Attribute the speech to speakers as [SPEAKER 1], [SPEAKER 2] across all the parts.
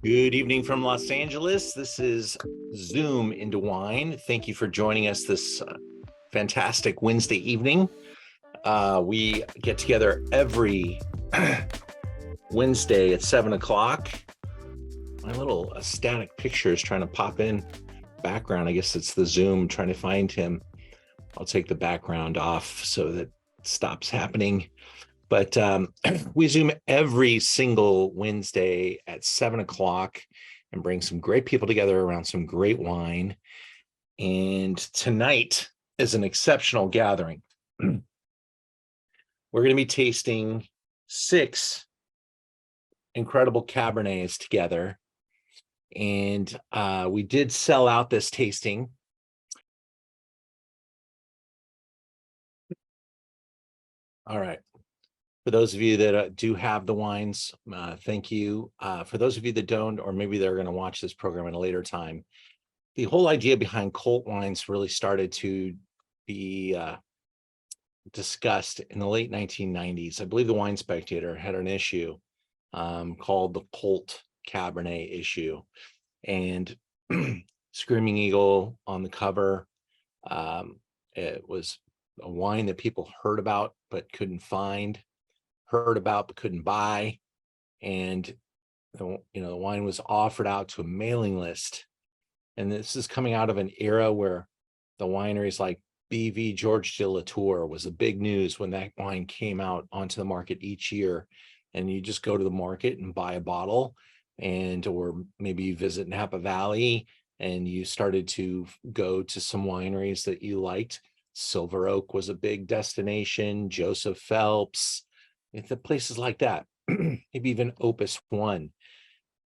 [SPEAKER 1] Good evening from Los Angeles. This is Zoom into Wine. Thank you for joining us this fantastic Wednesday evening. We get together every Wednesday at 7 o'clock. My little static picture is trying to pop in background. I guess it's the Zoom trying to find him. I'll take the background off so that it stops happening. But we Zoom every single Wednesday at 7 o'clock and bring some great people together around some great wine. And tonight is an exceptional gathering. We're going to be tasting 6 incredible Cabernets together. And we did sell out this tasting. All right. For those of you that do have the wines, thank you. For those of you that don't, or maybe they're going to watch this program at a later time, the whole idea behind cult wines really started to be discussed in the late 1990s. I believe the Wine Spectator had an issue called the Cult Cabernet issue. And Screaming Eagle on the cover, it was a wine that people heard about but couldn't find. Heard about but couldn't buy, and the wine was offered out to a mailing list. And this is coming out of an era where the wineries like BV George de Latour was a big news when that wine came out onto the market each year. And you just go to the market and buy a bottle, or maybe you visit Napa Valley and you started to go to some wineries that you liked. Silver Oak was a big destination, Joseph Phelps, the places like that, maybe even Opus One.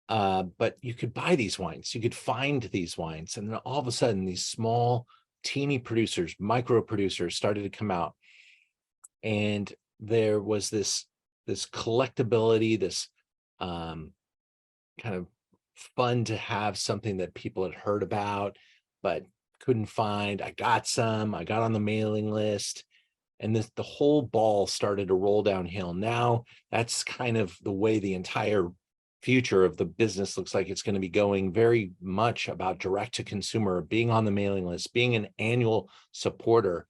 [SPEAKER 1] But you could buy these wines, you could find these wines, and then all of a sudden these small, teeny producers, micro producers started to come out, and there was this collectability, this kind of fun to have something that people had heard about but couldn't find. I got on the mailing list. And the whole ball started to roll downhill. Now that's kind of the way the entire future of the business looks like it's going to be going, very much about direct to consumer, being on the mailing list, being an annual supporter.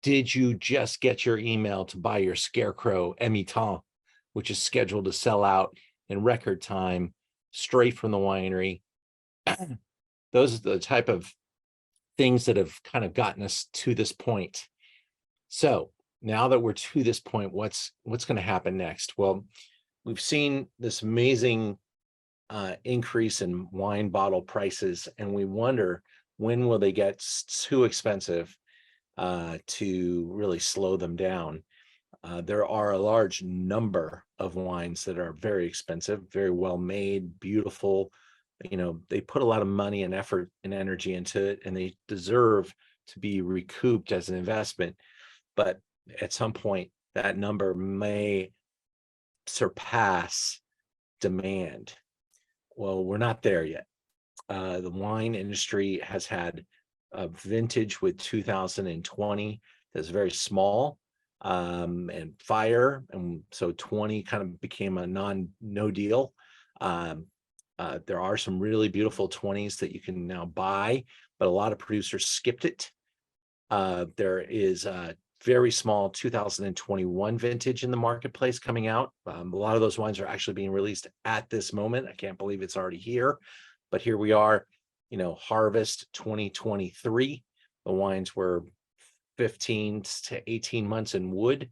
[SPEAKER 1] Did you just get your email to buy your Scarecrow Emitant, which is scheduled to sell out in record time, straight from the winery? Those are the type of things that have kind of gotten us to this point. So now that we're to this point, what's going to happen next? Well, we've seen this amazing increase in wine bottle prices, and we wonder, when will they get too expensive to really slow them down? There are a large number of wines that are very expensive, very well made, beautiful. They put a lot of money and effort and energy into it, and they deserve to be recouped as an investment. But at some point, that number may surpass demand. Well, we're not there yet. The wine industry has had a vintage with 2020 that's very small and fire. And so 20 kind of became a no deal. There are some really beautiful 20s that you can now buy, but a lot of producers skipped it. There is a very small 2021 vintage in the marketplace coming out. A lot of those wines are actually being released at this moment. I can't believe it's already here, but here we are. Harvest 2023. The wines were 15 to 18 months in wood,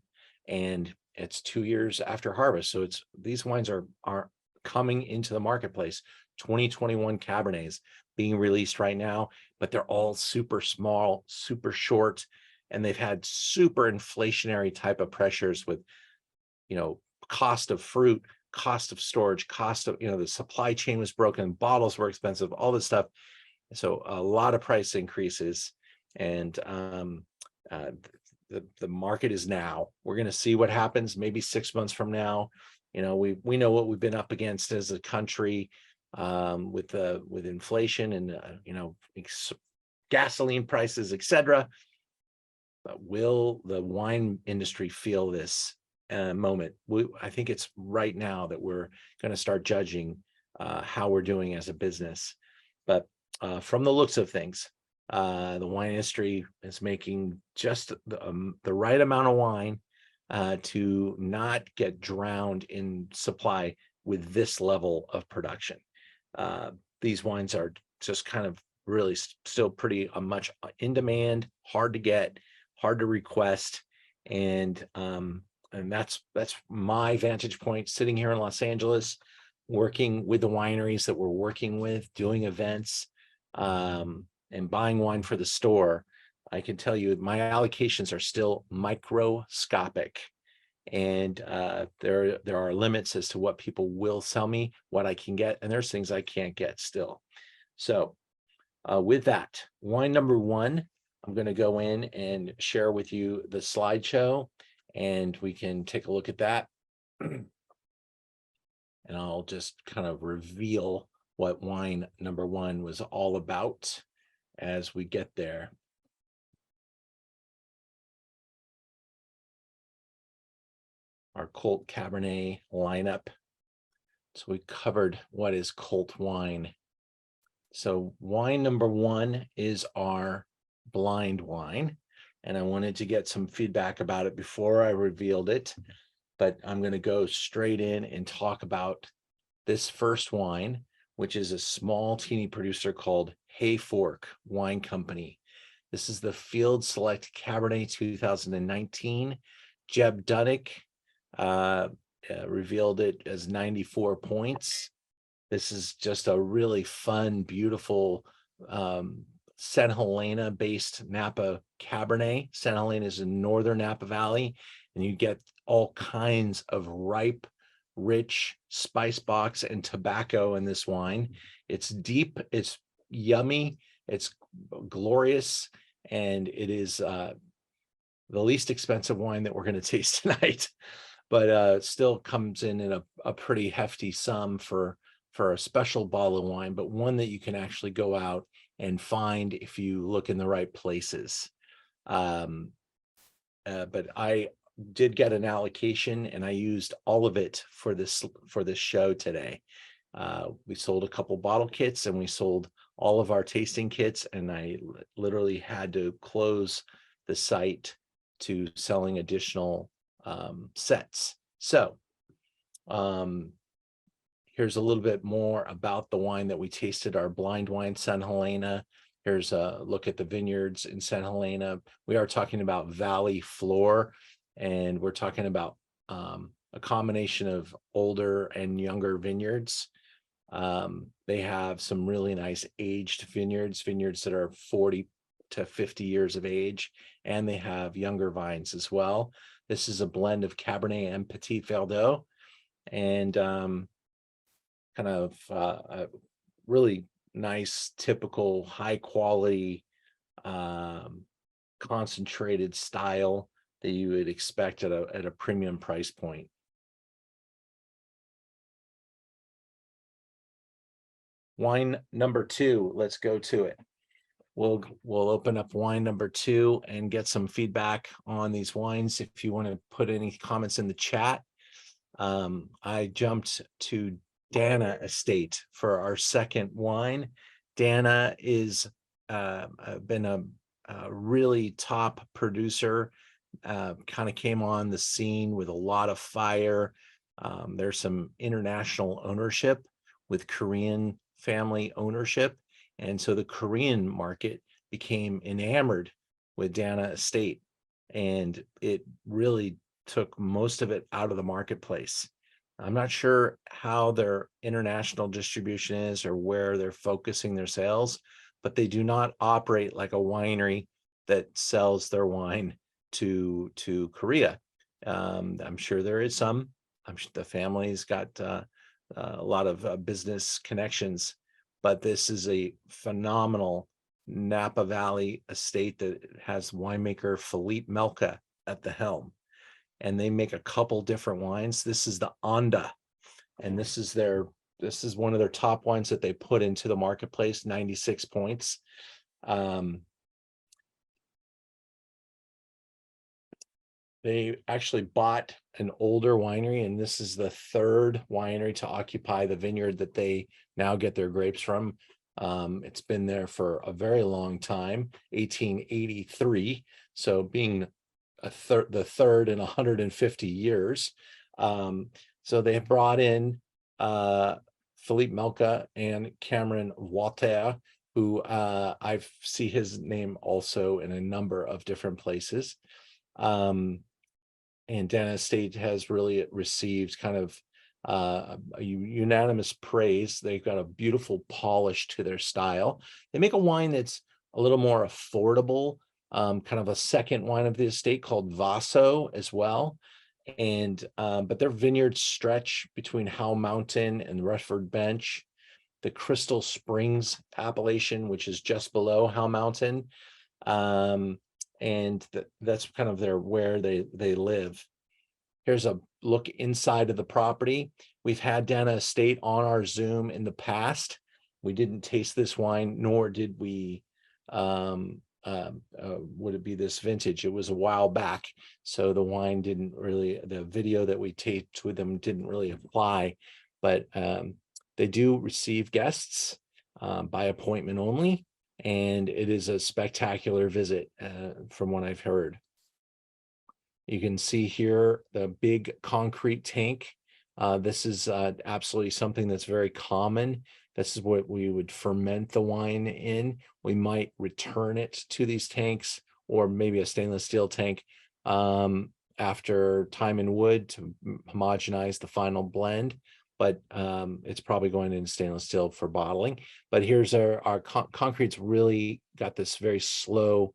[SPEAKER 1] and it's 2 years after harvest. So these wines are coming into the marketplace. 2021 Cabernets being released right now, but they're all super small, super short, and they've had super inflationary type of pressures with, cost of fruit, cost of storage, cost of, the supply chain was broken, bottles were expensive, all this stuff. So a lot of price increases, and the market is now. We're going to see what happens maybe 6 months from now. We know what we've been up against as a country with inflation and gasoline prices, etc. But will the wine industry feel this moment? I think it's right now that we're going to start judging how we're doing as a business. But from the looks of things, the wine industry is making just the right amount of wine to not get drowned in supply with this level of production. These wines are just kind of really still pretty much in demand, hard to get, hard to request, and that's my vantage point sitting here in Los Angeles, working with the wineries that we're working with, doing events, and buying wine for the store. I can tell you my allocations are still microscopic, and there are limits as to what people will sell me, what I can get, and there's things I can't get still. So with that, wine number one, I'm going to go in and share with you the slideshow, and we can take a look at that. And I'll just kind of reveal what wine number one was all about as we get there. Our Colt Cabernet lineup. So we covered what is Colt wine. So wine number one is our blind wine, and I wanted to get some feedback about it before I revealed it, but I'm going to go straight in and talk about this first wine, which is a small teeny producer called Hayfork Wine Company. This is the Field Select Cabernet 2019. Jeb Dunnick revealed it as 94 points. This is just a really fun, beautiful St. Helena based Napa Cabernet. St. Helena is in northern Napa Valley, and you get all kinds of ripe, rich spice box and tobacco in this wine. It's deep, it's yummy, it's glorious, and it is the least expensive wine that we're going to taste tonight, but still comes in a pretty hefty sum for a special bottle of wine, but one that you can actually go out and find if you look in the right places. But I did get an allocation, and I used all of it for this show today. We sold a couple bottle kits, and we sold all of our tasting kits, and I literally had to close the site to selling additional sets. So here's a little bit more about the wine that we tasted, our blind wine, St. Helena. Here's a look at the vineyards in St. Helena. We are talking about valley floor, and we're talking about a combination of older and younger vineyards. They have some really nice aged vineyards that are 40 to 50 years of age, and they have younger vines as well. This is a blend of Cabernet and Petit Verdot, and kind of a really nice, typical, high quality, concentrated style that you would expect at a premium price point. Wine number two, let's go to it. We'll open up wine number two and get some feedback on these wines. If you want to put any comments in the chat. I jumped to Dana Estate for our second wine. Dana is been a really top producer, kind of came on the scene with a lot of fire. There's some international ownership with Korean family ownership, and so the Korean market became enamored with Dana Estate, and it really took most of it out of the marketplace. I'm not sure how their international distribution is or where they're focusing their sales, but they do not operate like a winery that sells their wine to Korea. I'm sure there is some. I'm sure the family's got a lot of business connections, but this is a phenomenal Napa Valley estate that has winemaker Philippe Melka at the helm, and they make a couple different wines. This is the Onda, and this is one of their top wines that they put into the marketplace, 96 points. they actually bought an older winery, and this is the third winery to occupy the vineyard that they now get their grapes from. It's been there for a very long time, 1883. So being the third in 150 years. So they have brought in Philippe Melka and Cameron Walter, who I see his name also in a number of different places. And Dana Estate has really received kind of a unanimous praise. They've got a beautiful polish to their style. They make a wine that's a little more affordable, kind of a second wine of the estate called Vaso as well. And but their vineyards stretch between Howe Mountain and Rutherford Bench, the Crystal Springs appellation, which is just below Howe Mountain. And that's kind of where they live. Here's a look inside of the property. We've had Dana Estate on our Zoom in the past. We didn't taste this wine, nor did we would it be this vintage. It was a while back, so the wine didn't really, the video that we taped with them didn't really apply, but they do receive guests by appointment only, and it is a spectacular visit from what I've heard. You can see here the big concrete tank. This is absolutely something that's very common. This is what we would ferment the wine in. We might return it to these tanks, or maybe a stainless steel tank after time in wood to homogenize the final blend. But it's probably going into stainless steel for bottling. But here's our concrete's really got this very slow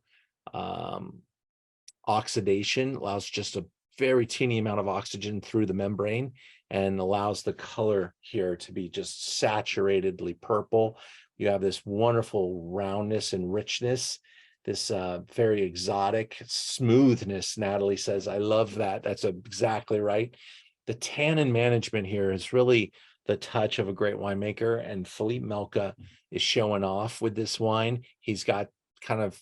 [SPEAKER 1] oxidation, allows just a very teeny amount of oxygen through the membrane, and allows the color here to be just saturatedly purple. You have this wonderful roundness and richness, this very exotic smoothness. Natalie says, I love that. That's exactly right. The tannin management here is really the touch of a great winemaker, and Philippe Melka is showing off with this wine. He's got kind of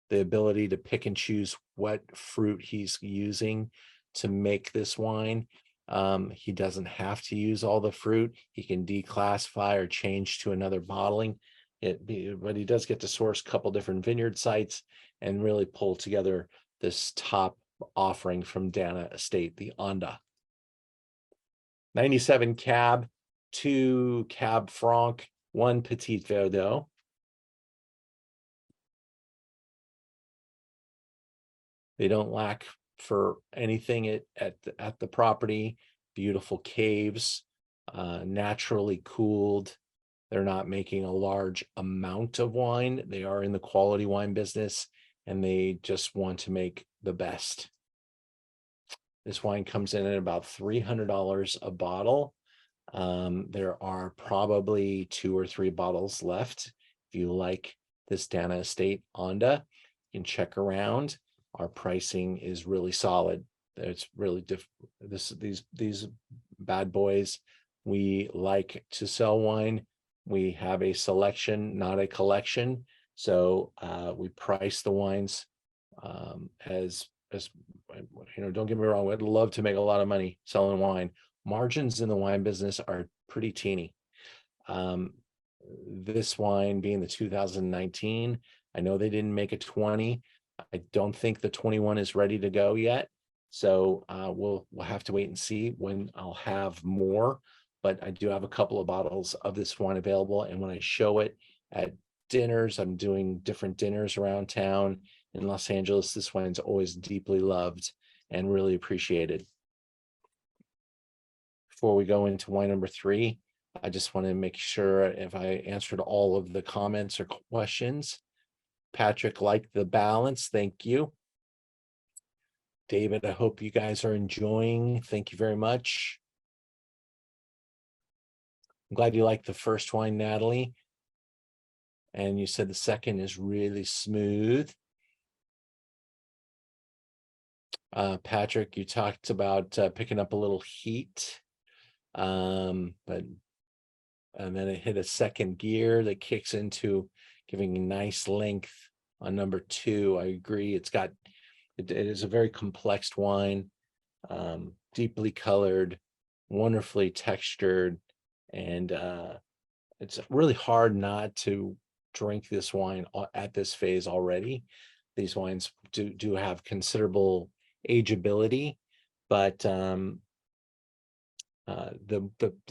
[SPEAKER 1] the ability to pick and choose what fruit he's using to make this wine. He doesn't have to use all the fruit. He can declassify or change to another bottling. But he does get to source a couple different vineyard sites and really pull together this top offering from Dana Estate, the Onda. 97 Cab, 2 Cab Franc, 1 Petit Verdot. They don't lack for anything at the property. Beautiful caves, naturally cooled. They're not making a large amount of wine. They are in the quality wine business, and they just want to make the best. This wine comes in at about $300 a bottle. There are probably 2 or 3 bottles left. If you like this Dana Estate Onda, you can check around. Our pricing is really solid. It's really these bad boys. We like to sell wine. We have a selection, not a collection. So we price the wines as don't get me wrong, I'd love to make a lot of money selling wine. Margins in the wine business are pretty teeny. This wine being the 2019, I know they didn't make a 20. I don't think the 21 is ready to go yet. So we'll have to wait and see when I'll have more. But I do have a couple of bottles of this wine available. And when I show it at dinners, I'm doing different dinners around town in Los Angeles. This wine's always deeply loved and really appreciated. Before we go into wine number 3, I just want to make sure if I answered all of the comments or questions. Patrick liked the balance. Thank you. David, I hope you guys are enjoying. Thank you very much. I'm glad you liked the first wine, Natalie. And you said the second is really smooth. Patrick, you talked about picking up a little heat. And then it hit a second gear that kicks into giving a nice length on number 2. I agree. It's got It is a very complex wine, deeply colored, wonderfully textured, and it's really hard not to drink this wine at this phase already. These wines do have considerable ageability, but the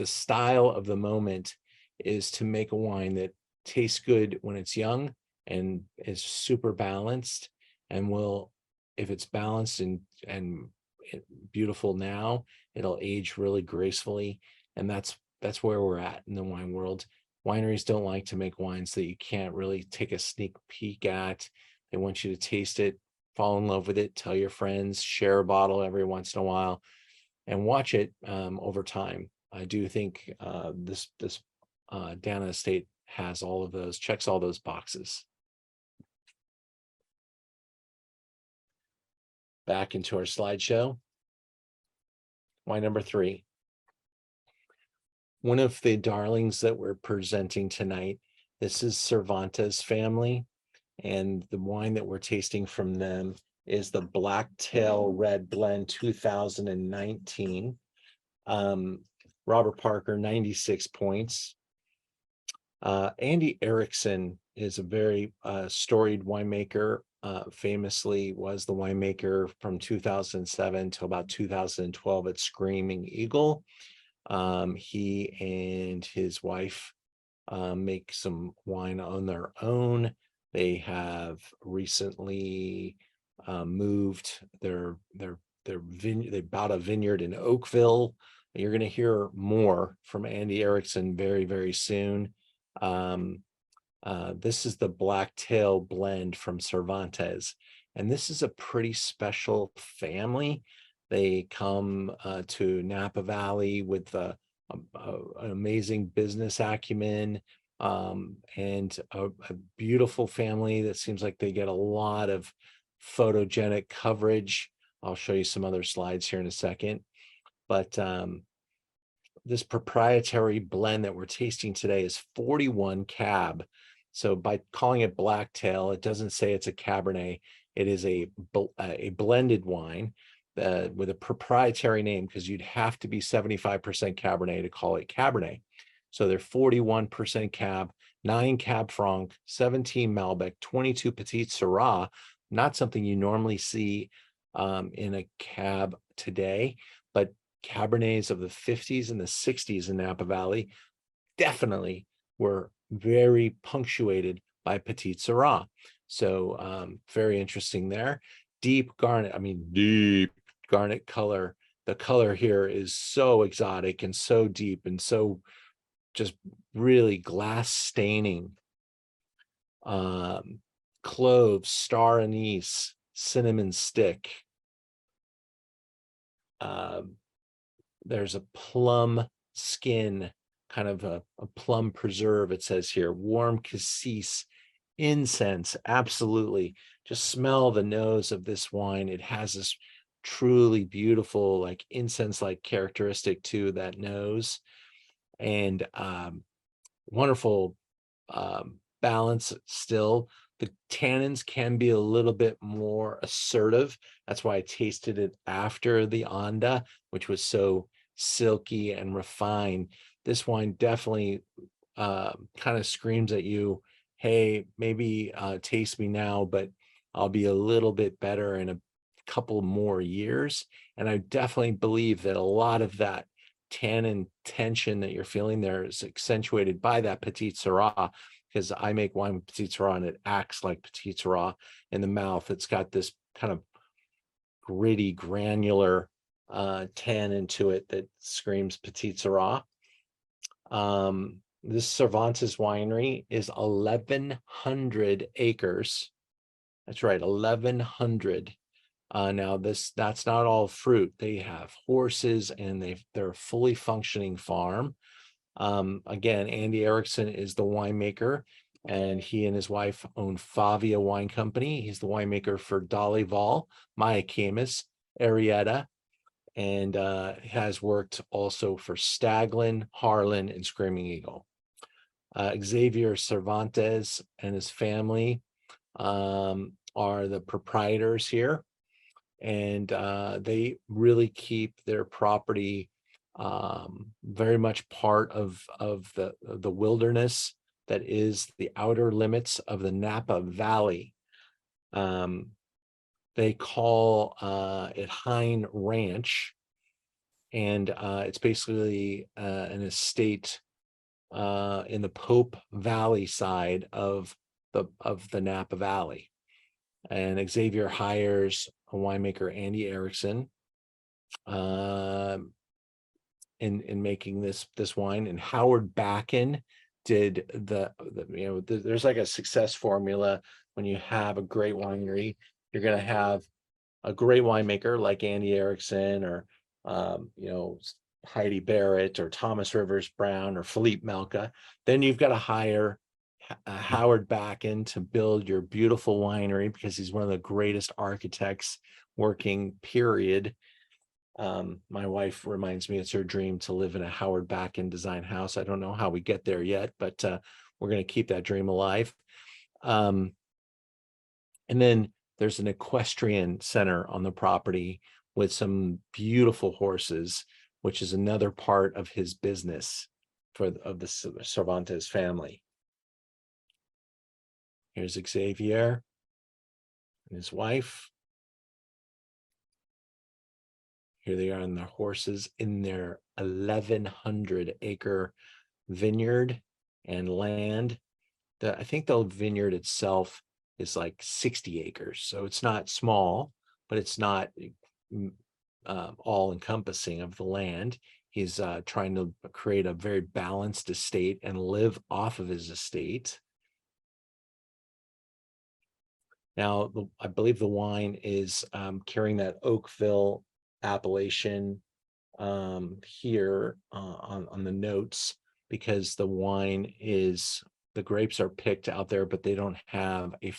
[SPEAKER 1] style of the moment is to make a wine that tastes good when it's young and is super balanced, and will, if it's balanced and beautiful now, it'll age really gracefully. And that's where we're at in the wine world. Wineries don't like to make wines that you can't really take a sneak peek at. They want you to taste it, fall in love with it, tell your friends, share a bottle every once in a while, and watch it over time. I do think this Dana estate has all of those, checks all those boxes. Back into our slideshow. Wine number 3. One of the darlings that we're presenting tonight. This is Cervantes family, and the wine that we're tasting from them is the Blacktail Red Blend 2019. Robert Parker, 96 points. Andy Erickson is a very storied winemaker. Famously was the winemaker from 2007 to about 2012 at Screaming Eagle. He and his wife make some wine on their own. They have recently moved they bought a vineyard in Oakville. You're going to hear more from Andy Erickson very, very soon. This is the Blacktail blend from Cervantes, and this is a pretty special family. They come to Napa Valley with an amazing business acumen, and a beautiful family that seems like they get a lot of photogenic coverage. I'll show you some other slides here in a second, but this proprietary blend that we're tasting today is 41 Cab. So by calling it Blacktail, it doesn't say it's a Cabernet. It is a blended wine with a proprietary name, because you'd have to be 75% Cabernet to call it Cabernet. So they're 41% Cab, 9 Cab Franc, 17 Malbec, 22 Petit Syrah. Not something you normally see in a Cab today, but Cabernets of the 50s and the 60s in Napa Valley definitely were very punctuated by Petit Syrah. So very interesting there. Deep garnet color. The color here is so exotic and so deep and so just really glass staining. Cloves, star anise, cinnamon stick. There's a plum skin, kind of a plum preserve, it says here. Warm cassis, incense, absolutely. Just smell the nose of this wine. It has this truly beautiful, like incense-like characteristic to that nose, and wonderful balance still. The tannins can be a little bit more assertive. That's why I tasted it after the Onda, which was so silky and refined. This wine definitely kind of screams at you, hey, maybe taste me now, but I'll be a little bit better in a couple more years. And I definitely believe that a lot of that tannin tension that you're feeling there is accentuated by that Petit Syrah, because I make wine with Petit Syrah and it acts like Petit Syrah in the mouth. It's got this kind of gritty, granular tannin to it that screams Petit Syrah. This Cervantes winery is 1,100 acres. That's right, 1,100. Now that's not all fruit. They have horses, and they're a fully functioning farm. Again, Andy Erickson is the winemaker, and he and his wife own Favia Wine Company. He's the winemaker for Dalival, Mayacamas, Arietta, and has worked also for Staglin, Harlan, and Screaming Eagle. Xavier Cervantes and his family are the proprietors here. and they really keep their property very much part of the wilderness that is the outer limits of the Napa Valley. They call it Hine Ranch, and it's basically an estate in the Pope Valley side of the Napa Valley. And Xavier hires a winemaker, Andy Erickson, in making this wine, and Howard Backen did there's like a success formula. When you have a great winery, you're going to have a great winemaker like Andy Erickson, or Heidi Barrett, or Thomas Rivers Brown, or Philippe Melka. Then you've got to hire Howard Backen to build your beautiful winery, because he's one of the greatest architects working, period. My wife reminds me it's her dream to live in a Howard Backen design house. I don't know how we get there yet, but we're going to keep that dream alive. And then there's an equestrian center on the property with some beautiful horses, which is another part of his business of the Cervantes family. Here's Xavier and his wife. Here they are on their horses in their 1,100-acre vineyard and land. I think the vineyard itself is like 60 acres. So it's not small, but it's not all encompassing of the land. He's trying to create a very balanced estate and live off of his estate. Now, I believe the wine is carrying that Oakville appellation here on the notes, because the grapes are picked out there, but they don't have a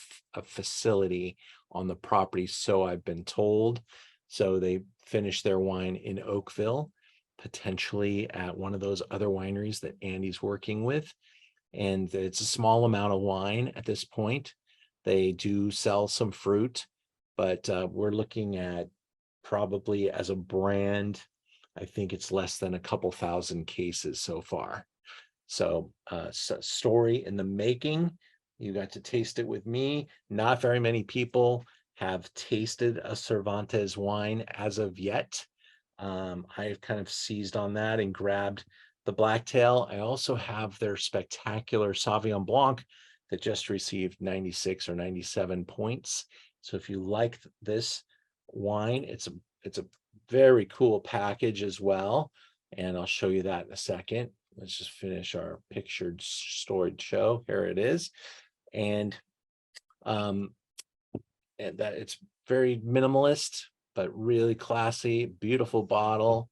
[SPEAKER 1] facility on the property, so I've been told. So they finish their wine in Oakville, potentially at one of those other wineries that Andy's working with. And it's a small amount of wine at this point. They do sell some fruit, but we're looking at, probably as a brand, I think it's less than a couple thousand cases so far. So story in the making. You got to taste it with me. Not very many people have tasted a Cervantes wine as of yet. I've kind of seized on that and grabbed the Blacktail. I also have their spectacular Sauvignon Blanc that just received 96 or 97 points. So if you like this wine, it's a very cool package as well, and I'll show you that in a second. Let's just finish our pictured stored show. Here it is. And that it's very minimalist, but really classy, beautiful bottle.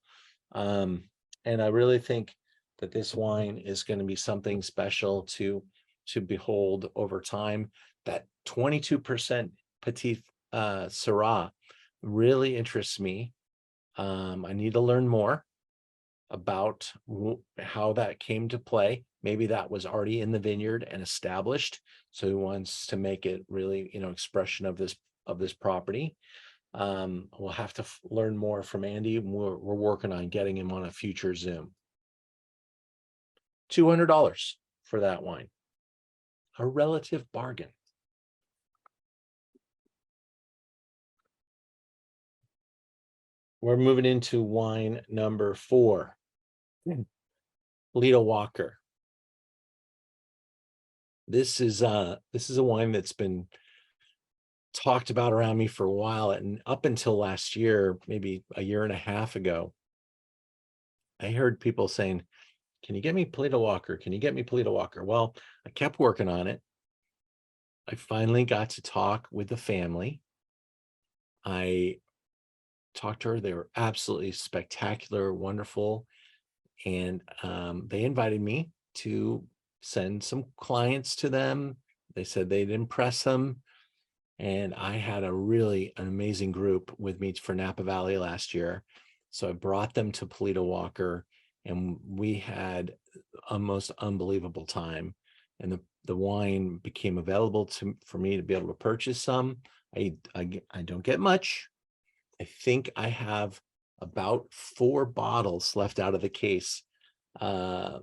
[SPEAKER 1] And I really think that this wine is going to be something special to behold over time. That 22% Petit Syrah really interests me. I need to learn more about how that came to play. Maybe that was already in the vineyard and established, so he wants to make it really, expression of this property. We'll have to learn more from Andy. We're working on getting him on a future Zoom. $200 for that wine, a relative bargain. We're moving into wine number 4. Lita Walker. This is a wine that's been talked about around me for a while, and up until last year, maybe a year and a half ago, I heard people saying, "Can you get me Polita Walker? Can you get me Polita Walker?" Well, I kept working on it. I finally got to talk with the family. I talked to her. They were absolutely spectacular, wonderful. And they invited me to send some clients to them. They said they'd impress them. And I had an amazing group with me for Napa Valley last year. So I brought them to Polita Walker, and we had a most unbelievable time. And the wine became available for me to be able to purchase some. I don't get much, I think I have about 4 bottles left out of the case to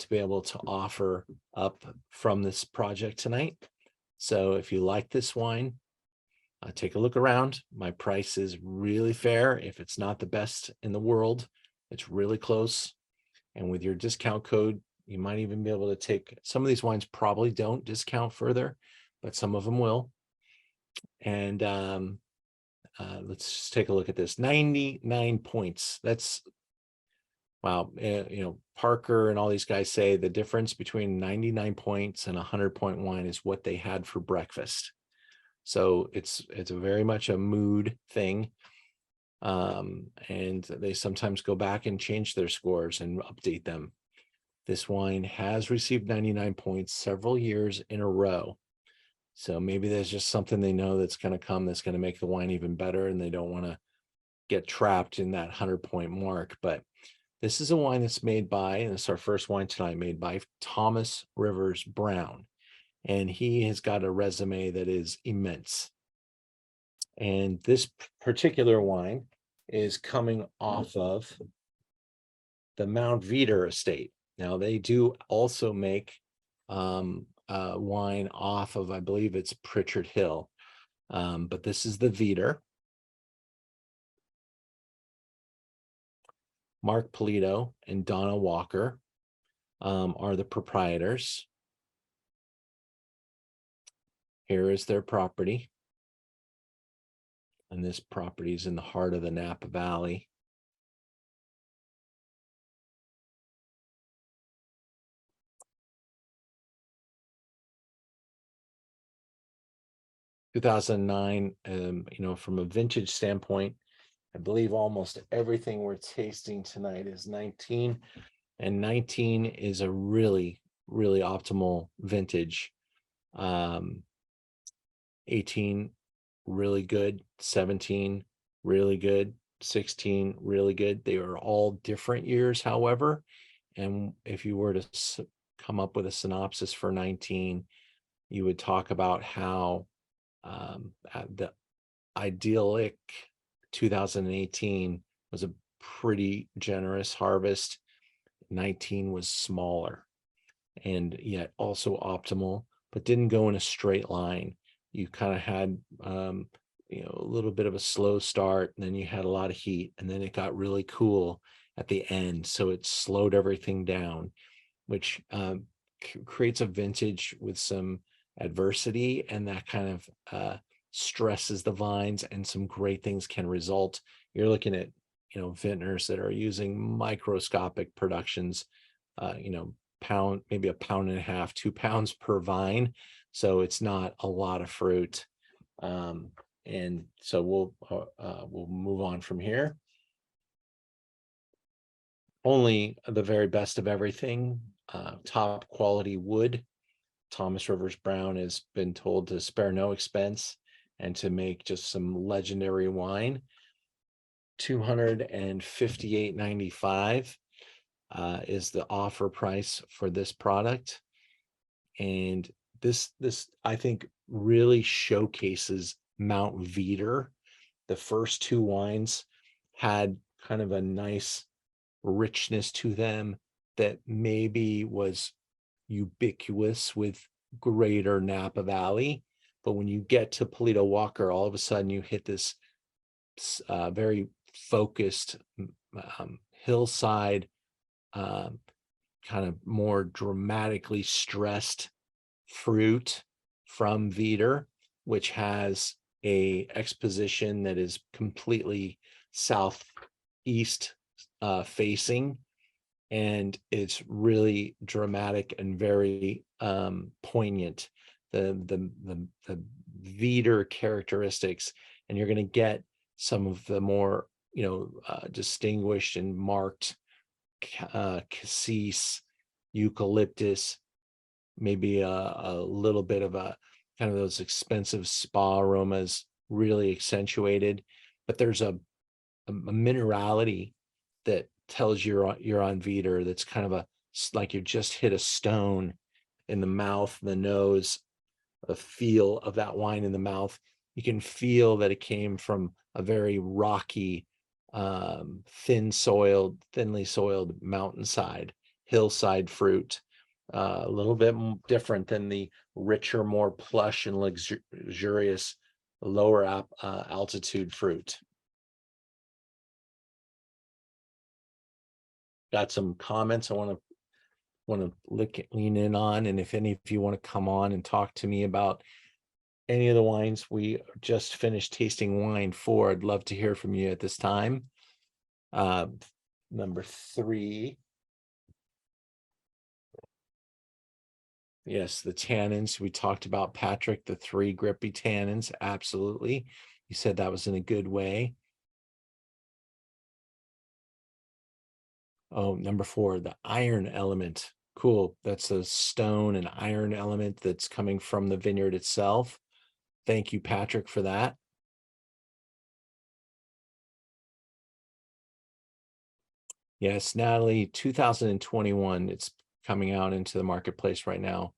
[SPEAKER 1] be able to offer up from this project tonight. So if you like this wine, take a look around. My price is really fair. If it's not the best in the world, it's really close. And with your discount code, you might even be able to take some of these wines probably don't discount further, but some of them will. And let's just take a look at this. 99 points. That's wow. Parker and all these guys say the difference between 99 points and 100-point wine is what they had for breakfast. So it's very much a mood thing. And they sometimes go back and change their scores and update them. This wine has received 99 points several years in a row. So maybe there's just something they know that's going to come that's going to make the wine even better, and they don't want to get trapped in that 100-point mark. But this is a wine that's made by, and it's our first wine tonight, made by Thomas Rivers Brown. And he has got a resume that is immense. And this particular wine is coming off of the Mount Veeder estate. Now, they do also make wine off of, I believe it's Pritchard Hill. But this is the Veeder. Mark Polito and Donna Walker are the proprietors. Here is their property. And this property is in the heart of the Napa Valley. In 2009, from a vintage standpoint, I believe almost everything we're tasting tonight is 19, and 19 is a really, really optimal vintage. 18, really good. 17, really good. 16, really good. They are all different years, however. And if you were to come up with a synopsis for 19, you would talk about how the idyllic 2018 was a pretty generous harvest. 19 was smaller and yet also optimal, but didn't go in a straight line. You kind of had a little bit of a slow start, and then you had a lot of heat, and then it got really cool at the end. So it slowed everything down, which creates a vintage with some adversity, and that kind of stresses the vines, and some great things can result. You're looking at vintners that are using microscopic productions, pound, maybe a pound and a half, 2 pounds per vine. So it's not a lot of fruit. And so we'll move on from here. Only the very best of everything, top quality wood. Thomas Rivers Brown has been told to spare no expense and to make just some legendary wine. $258.95 is the offer price for this product. And this I think really showcases Mount Veeder. The first 2 wines had kind of a nice richness to them that maybe was ubiquitous with greater Napa Valley. But when you get to Polito Walker, all of a sudden you hit this very focused hillside, kind of more dramatically stressed fruit from Veeder, which has a exposition that is completely southeast facing, and it's really dramatic and very poignant. The Veeder characteristics, and you're going to get some of the more distinguished and marked cassis, eucalyptus, maybe a little bit of a kind of those expensive spa aromas really accentuated, but there's a minerality that tells you're on Veeder that's kind of like you just hit a stone in the mouth, the nose, the feel of that wine in the mouth. You can feel that it came from a very rocky, thinly soiled mountainside, hillside fruit. A little bit different than the richer, more plush and luxurious lower altitude fruit. Got some comments I want to lean in on, and if any of you want to come on and talk to me about any of the wines we just finished tasting wine for, I'd love to hear from you at this time. Number 3. Yes, the tannins. We talked about, Patrick, the 3 grippy tannins. Absolutely. You said that was in a good way. Oh, number 4, the iron element. Cool. That's a stone and iron element that's coming from the vineyard itself. Thank you, Patrick, for that. Yes, Natalie, 2021. It's coming out into the marketplace right now.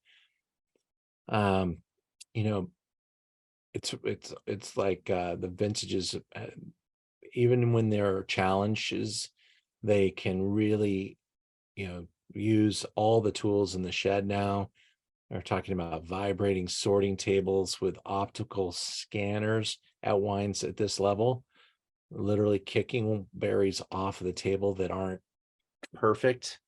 [SPEAKER 1] You know, it's like the vintages, even when there are challenges, they can really, use all the tools in the shed now. They're talking about vibrating sorting tables with optical scanners at wines at this level, literally kicking berries off of the table that aren't perfect.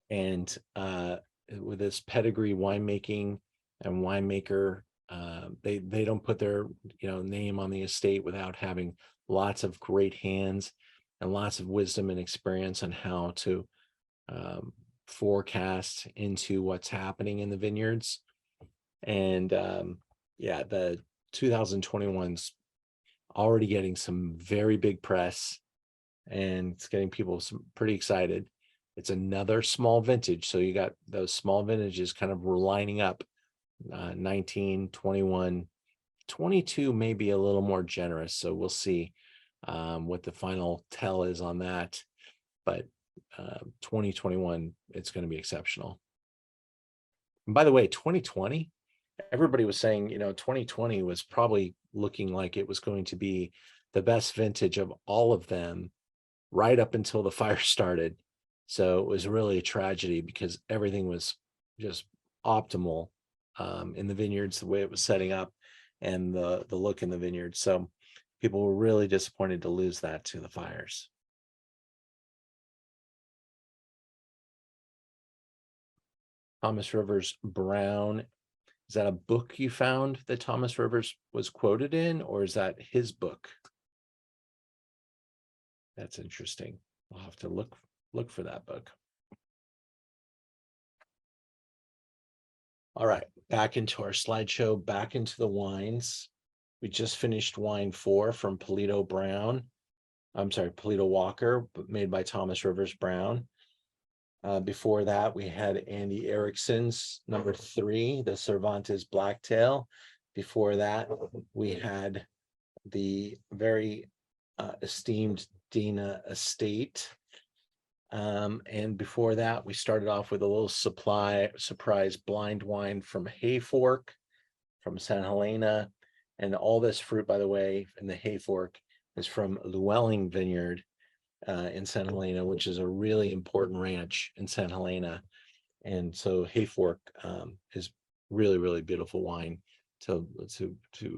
[SPEAKER 1] And with this pedigree winemaking and winemaker, they don't put their name on the estate without having lots of great hands and lots of wisdom and experience on how to forecast into what's happening in the vineyards. And yeah, the 2021's already getting some very big press, and it's getting people pretty excited. It's another small vintage, so you got those small vintages kind of lining up. 19, 21, 22 may be a little more generous, so we'll see what the final tell is on that. But 2021, it's going to be exceptional. And by the way, 2020, everybody was saying, 2020 was probably looking like it was going to be the best vintage of all of them right up until the fire started. So it was really a tragedy because everything was just optimal in the vineyards, the way it was setting up and the look in the vineyards. So people were really disappointed to lose that to the fires. Thomas Rivers Brown. Is that a book you found that Thomas Rivers was quoted in, or is that his book? That's interesting. I'll have to look for that book. All right, back into our slideshow, back into the wines. We just finished wine 4 from Polito Walker, made by Thomas Rivers Brown. Before that, we had Andy Erickson's number 3, the Cervantes Blacktail. Before that, we had the very esteemed Dina Estate. And before that, we started off with a little surprise blind wine from Hayfork, from San Helena. And all this fruit, by the way, in the Hayfork is from Llewellyn Vineyard in San Helena, which is a really important ranch in San Helena. And so Hayfork is really, really beautiful wine to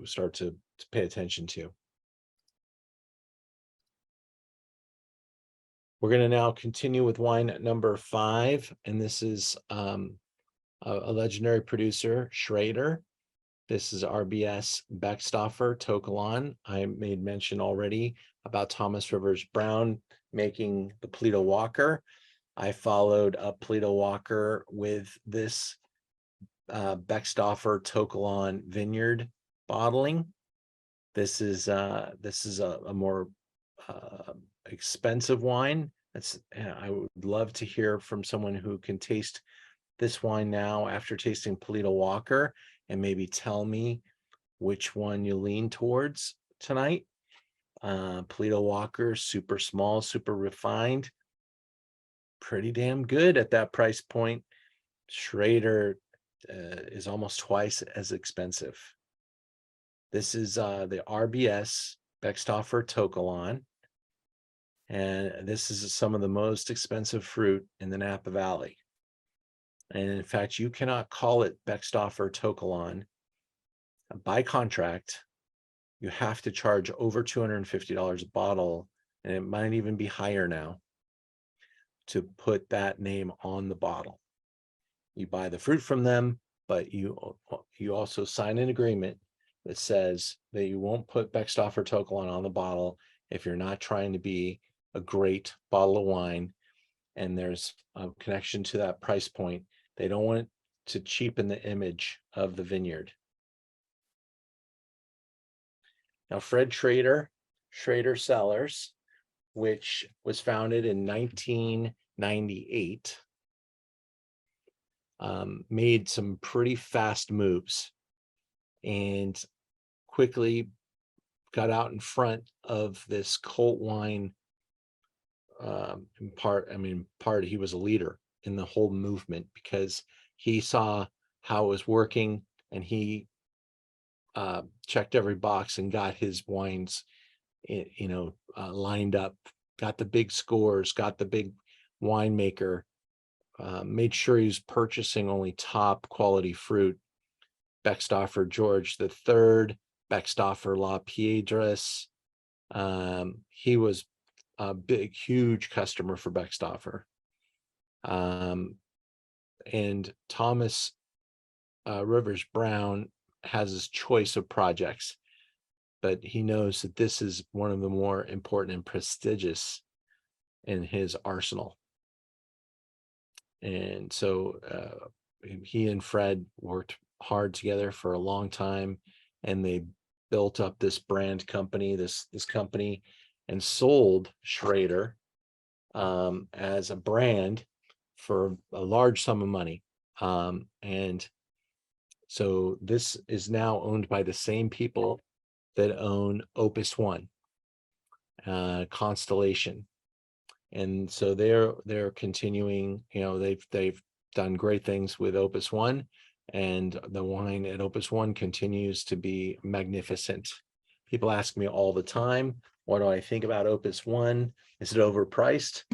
[SPEAKER 1] start to pay attention to. We're going to now continue with wine number 5, and this is a legendary producer, Schrader. This is RBS Beckstoffer To Kalon. I made mention already about Thomas Rivers Brown making the Polito Walker. I followed up Polito Walker with this Beckstoffer To Kalon Vineyard bottling. This is a more expensive wine. I would love to hear from someone who can taste this wine now after tasting Polito Walker and maybe tell me which one you lean towards tonight. Polito Walker, super small, super refined, pretty damn good at that price point. Schrader is almost twice as expensive. This is the RBS Beckstoffer Tokalon. And this is some of the most expensive fruit in the Napa Valley. And in fact, you cannot call it Beckstoffer Tokalon. By contract, you have to charge over $250 a bottle, and it might even be higher now, to put that name on the bottle. You buy the fruit from them, but you also sign an agreement that says that you won't put Beckstoffer Tokalon on the bottle if you're not trying to be a great bottle of wine. And there's a connection to that price point. They don't want it to cheapen the image of the vineyard. Now, Fred Schrader Cellars, which was founded in 1998, made some pretty fast moves and quickly got out in front of this cult wine. In part, he was a leader in the whole movement because he saw how it was working, and he checked every box and got his wines, lined up, got the big scores, got the big winemaker, made sure he was purchasing only top quality fruit. Beckstoffer George III, Beckstoffer La Piedras. He was a big, huge customer for Beckstoffer. And Thomas Rivers Brown has his choice of projects, but he knows that this is one of the more important and prestigious in his arsenal. And so he and Fred worked hard together for a long time, and they built up this brand company, this company, and sold Schrader as a brand for a large sum of money. And so this is now owned by the same people that own Opus One, Constellation. And so they're continuing, they've done great things with Opus One, and the wine at Opus One continues to be magnificent. People ask me all the time, what do I think about Opus One? Is it overpriced?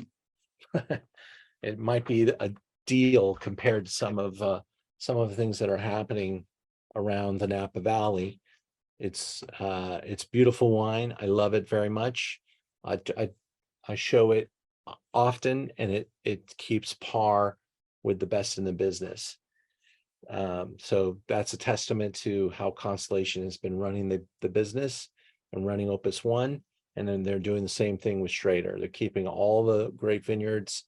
[SPEAKER 1] It might be a deal compared to some of the things that are happening around the Napa Valley. It's beautiful wine. I love it very much. I show it often, and it keeps par with the best in the business. So that's a testament to how Constellation has been running the business and running Opus One. And then they're doing the same thing with Schrader. They're keeping all the great vineyards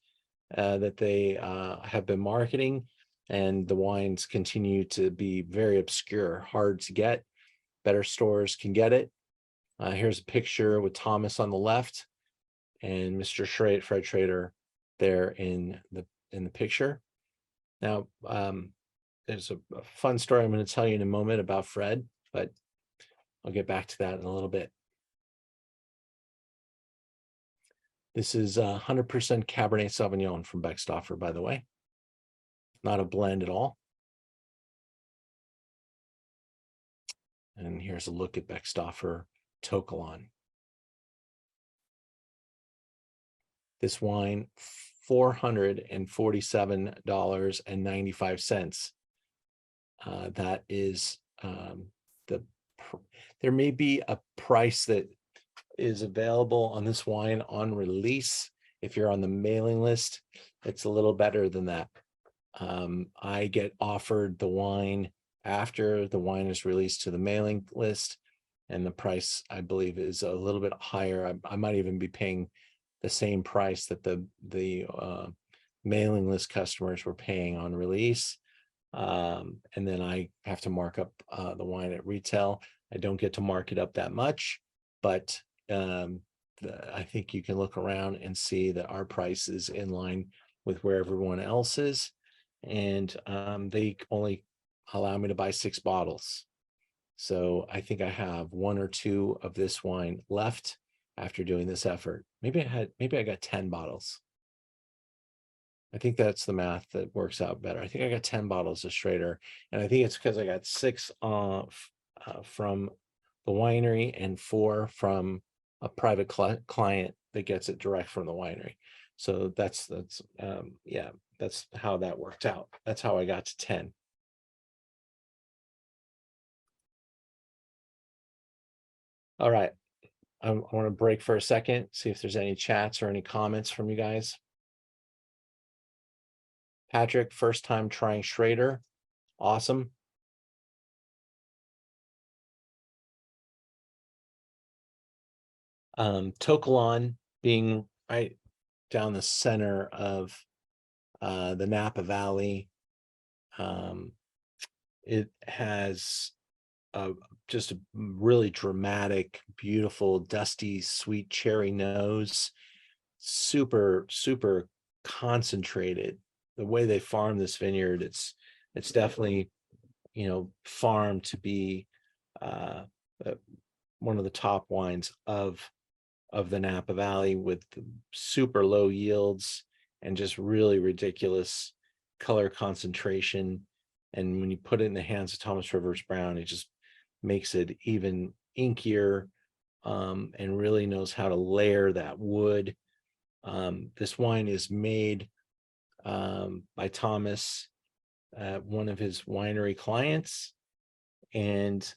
[SPEAKER 1] that they have been marketing, and the wines continue to be very obscure, hard to get. Better stores can get it. Here's a picture with Thomas on the left and Mr. Fred Schrader there in the picture. Now, there's a fun story I'm going to tell you in a moment about Fred, but I'll get back to that in a little bit. This is 100% Cabernet Sauvignon from Beckstoffer, by the way. Not a blend at all. And here's a look at Beckstoffer Tokalon. This wine, $447.95. That is there may be a price that is available on this wine on release. If you're on the mailing list, it's a little better than that. I get offered the wine after the wine is released to the mailing list, and the price, I believe, is a little bit higher. I might even be paying the same price that the mailing list customers were paying on release. And then I have to mark up the wine at retail. I don't get to mark it up that much, but I think you can look around and see that our price is in line with where everyone else is. And they only allow me to buy 6 bottles. So I think I have 1 or 2 of this wine left after doing this effort. Maybe I got 10 bottles. I think that's the math that works out better. I think I got 10 bottles of Schrader, and I think it's because I got 6 from the winery and 4 from a private client that gets it direct from the winery. So that's yeah, that's how that worked out. That's how I got to 10. All right. I want to break for a second, see if there's any chats or any comments from you guys. Patrick, first time trying Schrader. Awesome. Tokalon being right down the center of the Napa Valley. It has just a really dramatic, beautiful, dusty, sweet cherry nose. Super, super concentrated. The way they farm this vineyard, it's definitely, you know, farmed to be one of the top wines of the Napa Valley, with super low yields and just really ridiculous color concentration. And when you put it in the hands of Thomas Rivers Brown, it just makes it even inkier, and really knows how to layer that wood. This wine is made by Thomas at one of his winery clients, and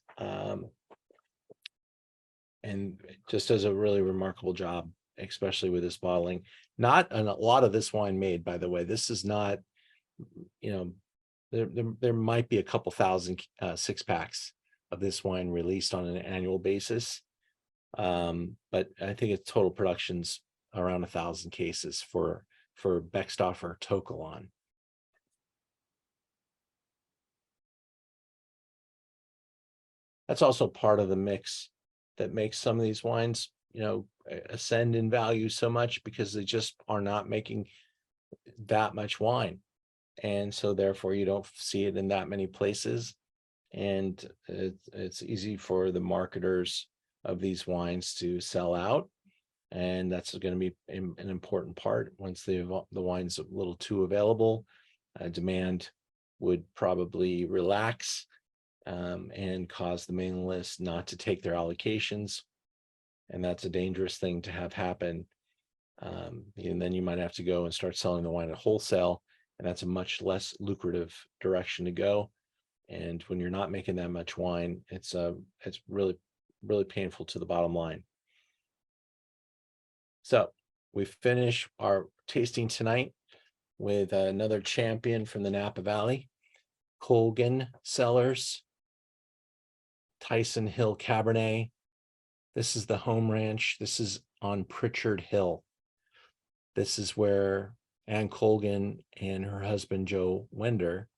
[SPEAKER 1] just does a really remarkable job, especially with this bottling. Not a lot of this wine made, by the way. This is not, you know, there might be a couple thousand 6-packs of this wine released on an annual basis, but I think its total production's around 1,000 cases for Beckstoffer Tokalon. That's also part of the mix that makes some of these wines, you know, ascend in value so much, because they just are not making that much wine. And so therefore you don't see it in that many places. And it's easy for the marketers of these wines to sell out. And that's going to be an important part. Once the wine's a little too available, demand would probably relax, and cause the mailing list not to take their allocations. And that's a dangerous thing to have happen. And then you might have to go and start selling the wine at wholesale, and that's a much less lucrative direction to go. And when you're not making that much wine, it's really, really painful to the bottom line. So we finish our tasting tonight with another champion from the Napa Valley, Colgan Cellars, Tyson Hill Cabernet. This is the home ranch. This is on Pritchard Hill. This is where Ann Colgan and her husband, Joe Wender,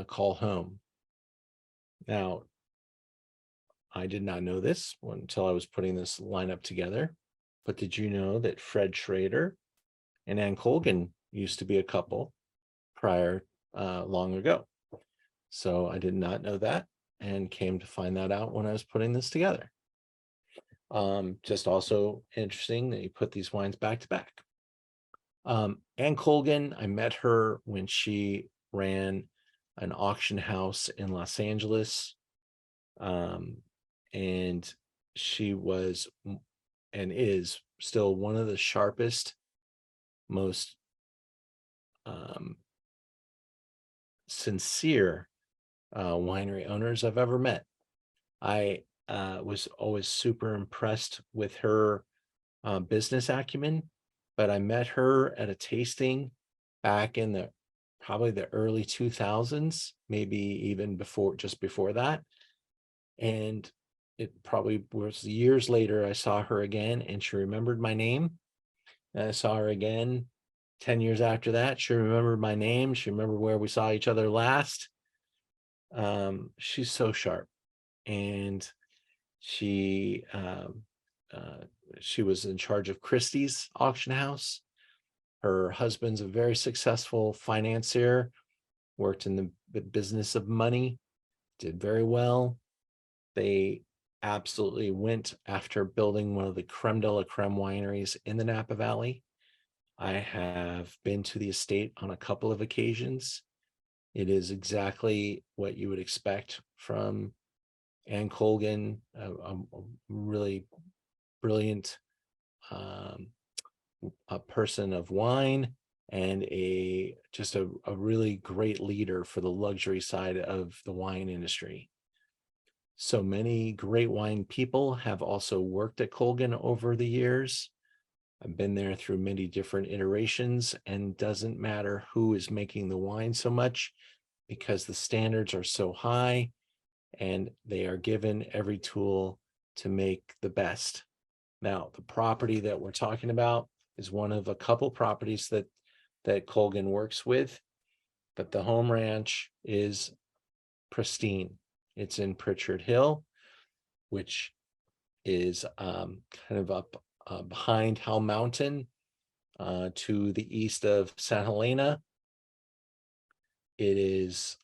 [SPEAKER 1] call home. Now, I did not know this until I was putting this lineup together, but did you know that Fred Schrader and Ann Colgan used to be a couple prior, long ago? So I did not know that, and came to find that out when I was putting this together. Just also interesting that you put these wines back to back. Ann Colgan, I met her when she ran an auction house in Los Angeles. And she was and is still one of the sharpest, most sincere winery owners I've ever met. I was always super impressed with her business acumen, but I met her at a tasting back in probably the early 2000s, maybe even just before that. And it probably was years later, I saw her again, and she remembered my name. And I saw her again 10 years after that. She remembered my name. She remembered where we saw each other last. She's so sharp. And she was in charge of Christie's auction house. Her husband's a very successful financier, worked in the business of money, did very well. They absolutely went after building one of the creme de la creme wineries in the Napa Valley. I have been to the estate on a couple of occasions. It is exactly what you would expect from Ann Colgan, a really brilliant a person of wine and just a really great leader for the luxury side of the wine industry. So many great wine people have also worked at Colgan over the years. I've been there through many different iterations, and doesn't matter who is making the wine so much, because the standards are so high and they are given every tool to make the best. Now, the property that we're talking about is one of a couple properties that Colgan works with, but the home ranch is pristine. It's in Pritchard Hill, which is kind of up behind Hell Mountain to the east of San Helena. It is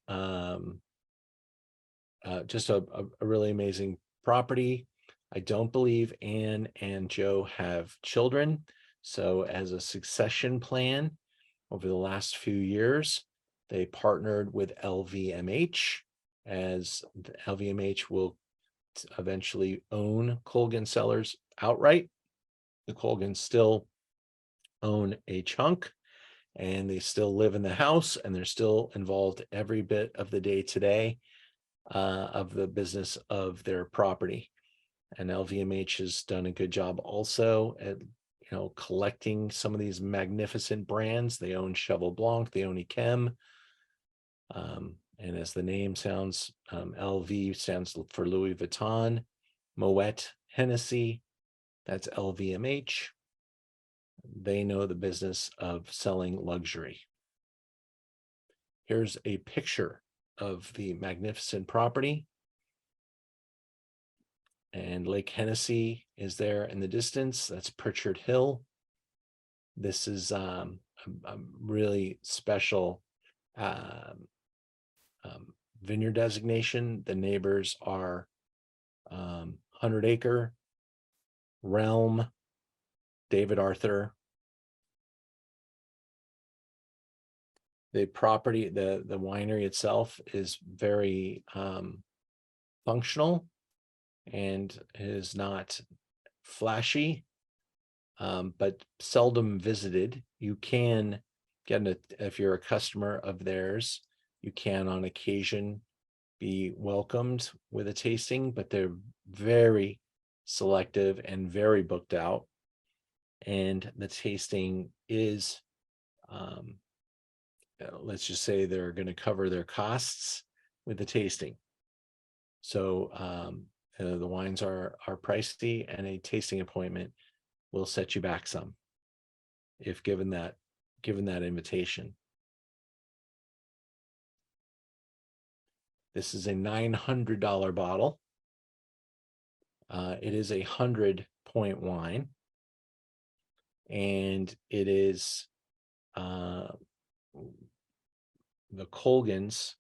[SPEAKER 1] just a really amazing property. I don't believe Anne and Joe have children. So as a succession plan over the last few years, they partnered with LVMH, as the LVMH will eventually own Colgan Cellars outright. The Colgans still own a chunk, and they still live in the house, and they're still involved every bit of the day today of the business of their property. And LVMH has done a good job also at collecting some of these magnificent brands. They own Cheval Blanc, they own Yquem, and as the name sounds, LV stands for Louis Vuitton. Moet Hennessy, that's LVMH. They know the business of selling luxury. Here's a picture of the magnificent property. And Lake Hennessy is there in the distance. That's Pritchard Hill. This is a really special vineyard designation. The neighbors are 100-acre, Realm, David Arthur. The property, the winery itself is very functional and is not flashy, but seldom visited. You can get if you're a customer of theirs, you can on occasion be welcomed with a tasting, but they're very selective and very booked out. And the tasting is, let's just say they're going to cover their costs with the tasting. So the wines are pricey, and a tasting appointment will set you back some if given that invitation. This is a $900 bottle. It is a 100-point wine, and it is the Colgans,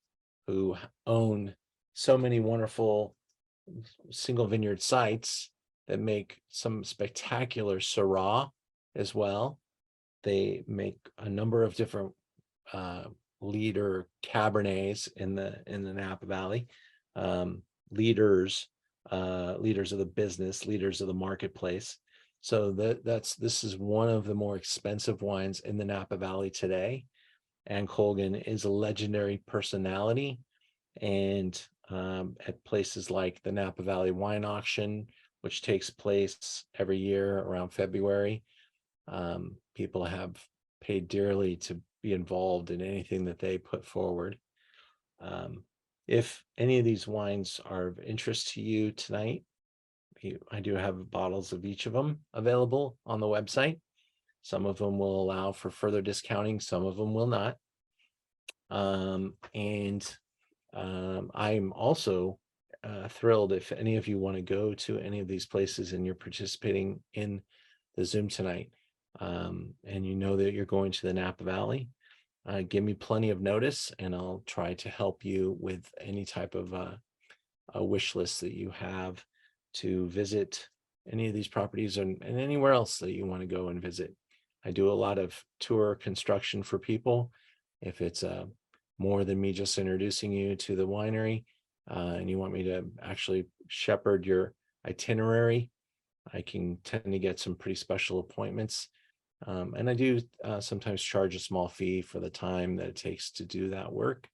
[SPEAKER 1] who own so many wonderful single vineyard sites that make some spectacular Syrah as well. They make a number of different leader Cabernets in the Napa Valley, leaders of the business, leaders of the marketplace. So this is one of the more expensive wines in the Napa Valley today. And Colgan is a legendary personality, and at places like the Napa Valley Wine Auction, which takes place every year around February, people have paid dearly to be involved in anything that they put forward. If any of these wines are of interest to you tonight, I do have bottles of each of them available on the website. Some of them will allow for further discounting, some of them will not. I'm also thrilled if any of you want to go to any of these places and you're participating in the Zoom tonight, and you know that you're going to the Napa Valley, give me plenty of notice, and I'll try to help you with any type of a wish list that you have to visit any of these properties, and anywhere else that you want to go and visit. I do a lot of tour construction for people. If it's more than me just introducing you to the winery, and you want me to actually shepherd your itinerary. I can tend to get some pretty special appointments. And I do sometimes charge a small fee for the time that it takes to do that work.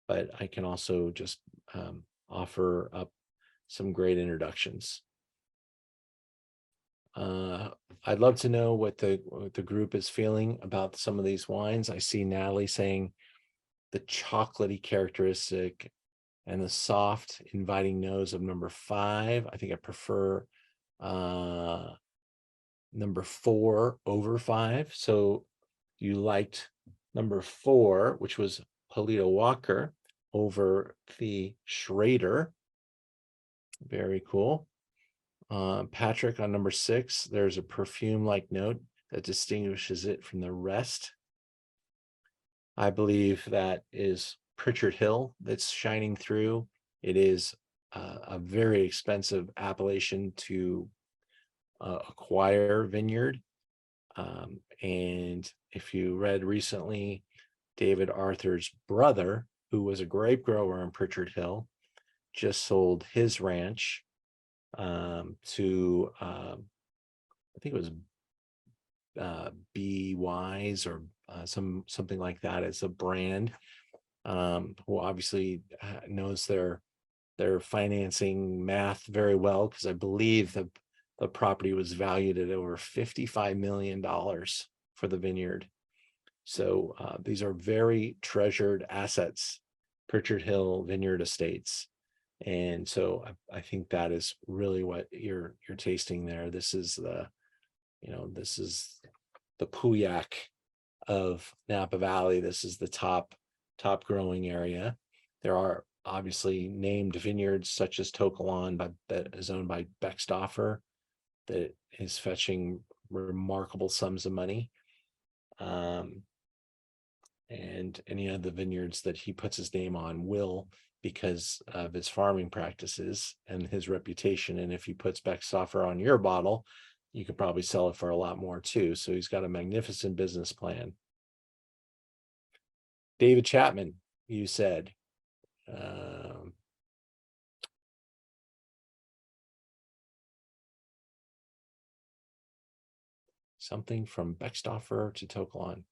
[SPEAKER 1] But I can also just offer up some great introductions. I'd love to know what the group is feeling about some of these wines. I see Natalie saying the chocolatey characteristic and the soft, inviting nose of number 5. I think I prefer number 4 over 5. So you liked number 4, which was Polito Walker, over the Schrader. Very cool. Patrick, on number 6, there's a perfume-like note that distinguishes it from the rest. I believe that is Pritchard Hill that's shining through. It is a very expensive appellation to acquire vineyard. And if you read recently, David Arthur's brother, who was a grape grower in Pritchard Hill, just sold his ranch to I think it was Be Wise or something like that as a brand, who obviously knows their financing math very well, because I believe the property was valued at over $55 million for the vineyard. So these are very treasured assets, Pritchard Hill Vineyard Estates. And so I think that is really what you're tasting there. This is the Pauillac of Napa Valley. This is the top growing area. There are obviously named vineyards such as To Kalon that is owned by Beckstoffer that is fetching remarkable sums of money. And any of the vineyards that he puts his name on will, because of his farming practices and his reputation. And if he puts Beckstoffer on your bottle, you could probably sell it for a lot more too. So he's got a magnificent business plan. David Chapman, you said. Something from Beckstoffer to To Kalon.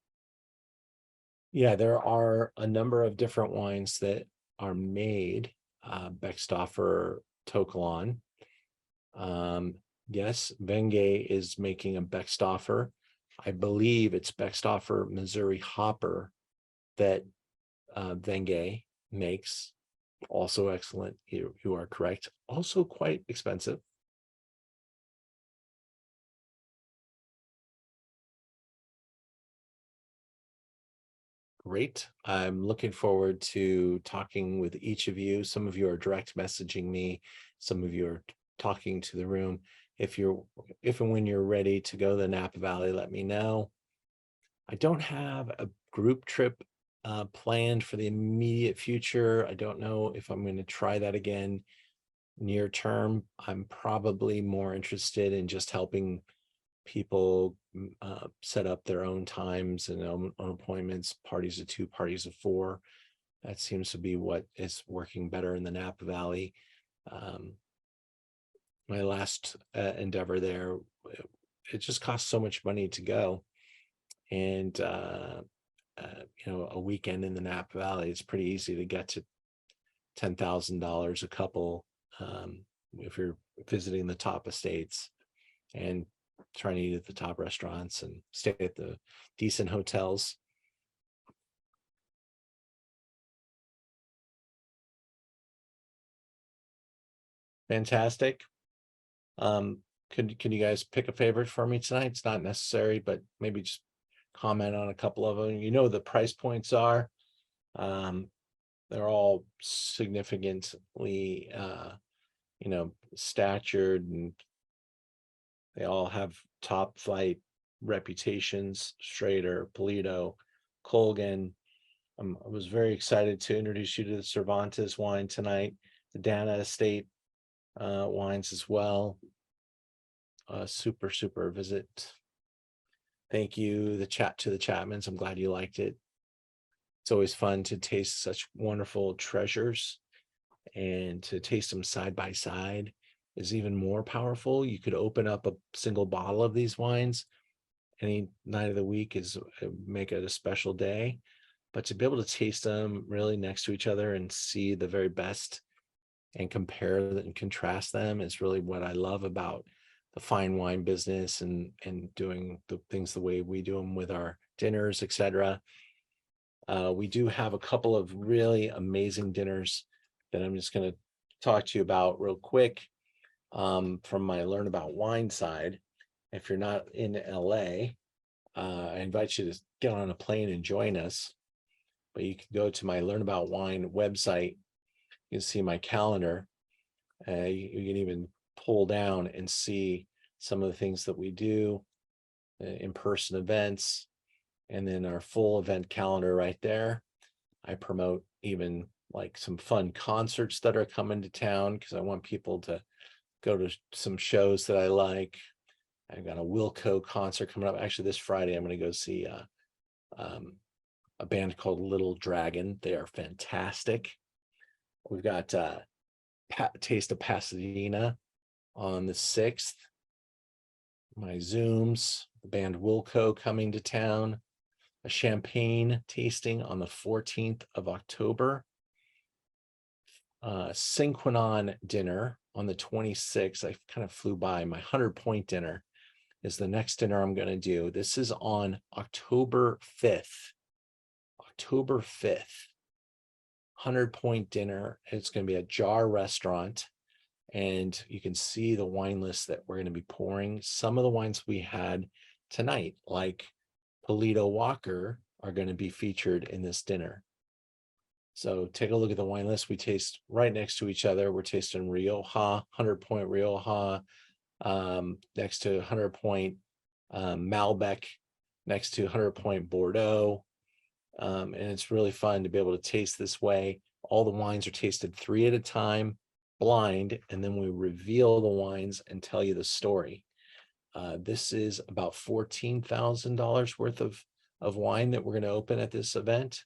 [SPEAKER 1] Yeah, there are a number of different wines that are made Beckstoffer, To Kalon. Yes, Venge is making a Beckstoffer. I believe it's Beckstoffer Missouri Hopper that Venge makes. Also excellent. You are correct. Also quite expensive. Great. I'm looking forward to talking with each of you. Some of you are direct messaging me. Some of you are talking to the room. If and when you're ready to go to the Napa Valley, let me know. I don't have a group trip planned for the immediate future. I don't know if I'm going to try that again near term. I'm probably more interested in just helping people set up their own times and own appointments, parties of 2, parties of 4. That seems to be what is working better in the Napa Valley. My last endeavor there, it just costs so much money to go. And, a weekend in the Napa Valley, it's pretty easy to get to $10,000 a couple if you're visiting the top estates and trying to eat at the top restaurants and stay at the decent hotels. Fantastic. Can you guys pick a favorite for me tonight? It's not necessary, but maybe just comment on a couple of them. The price points are. They're all significantly statured, and they all have top flight reputations. Schrader, Polito, Colgan. I was very excited to introduce you to the Cervantes wine tonight, the Dana Estate wines as well. Super visit. Thank you to the Chapmans. I'm glad you liked it. It's always fun to taste such wonderful treasures. and to taste them side by side is even more powerful. You could open up a single bottle of these wines any night of the week, is make it a special day, but to be able to taste them really next to each other and see the very best and compare and contrast them is really what I love about the fine wine business, and doing the things the way we do them with our dinners, etc. We do have a couple of really amazing dinners that I'm just going to talk to you about real quick, from my Learn About Wine side. If you're not in LA, I invite you to get on a plane and join us. But you can go to my Learn About Wine website. You can see my calendar. You can even pull down and see some of the things that we do, in-person events, and then our full event calendar right there. I promote even like some fun concerts that are coming to town, because I want people to go to some shows that I like. I've got a Wilco concert coming up. Actually, this Friday, I'm going to go see a band called Little Dragon. They are fantastic. We've got Taste of Pasadena on the 6th. My Zooms, the band Wilco coming to town. A champagne tasting on the 14th of October. Synchronon dinner on the 26th. I kind of flew by. My 100-point dinner is the next dinner I'm going to do. This is on October 5th. October 5th. 100-point dinner. It's going to be a Jar restaurant, and you can see the wine list that we're going to be pouring. Some of the wines we had tonight, like Polito Walker, are going to be featured in this dinner. So take a look at the wine list. We taste right next to each other. We're tasting Rioja, 100-point Rioja, next to 100-point Malbec, next to 100-point Bordeaux. And it's really fun to be able to taste this way. All the wines are tasted 3 at a time, blind, and then we reveal the wines and tell you the story. This is about $14,000 worth of wine that we're going to open at this event.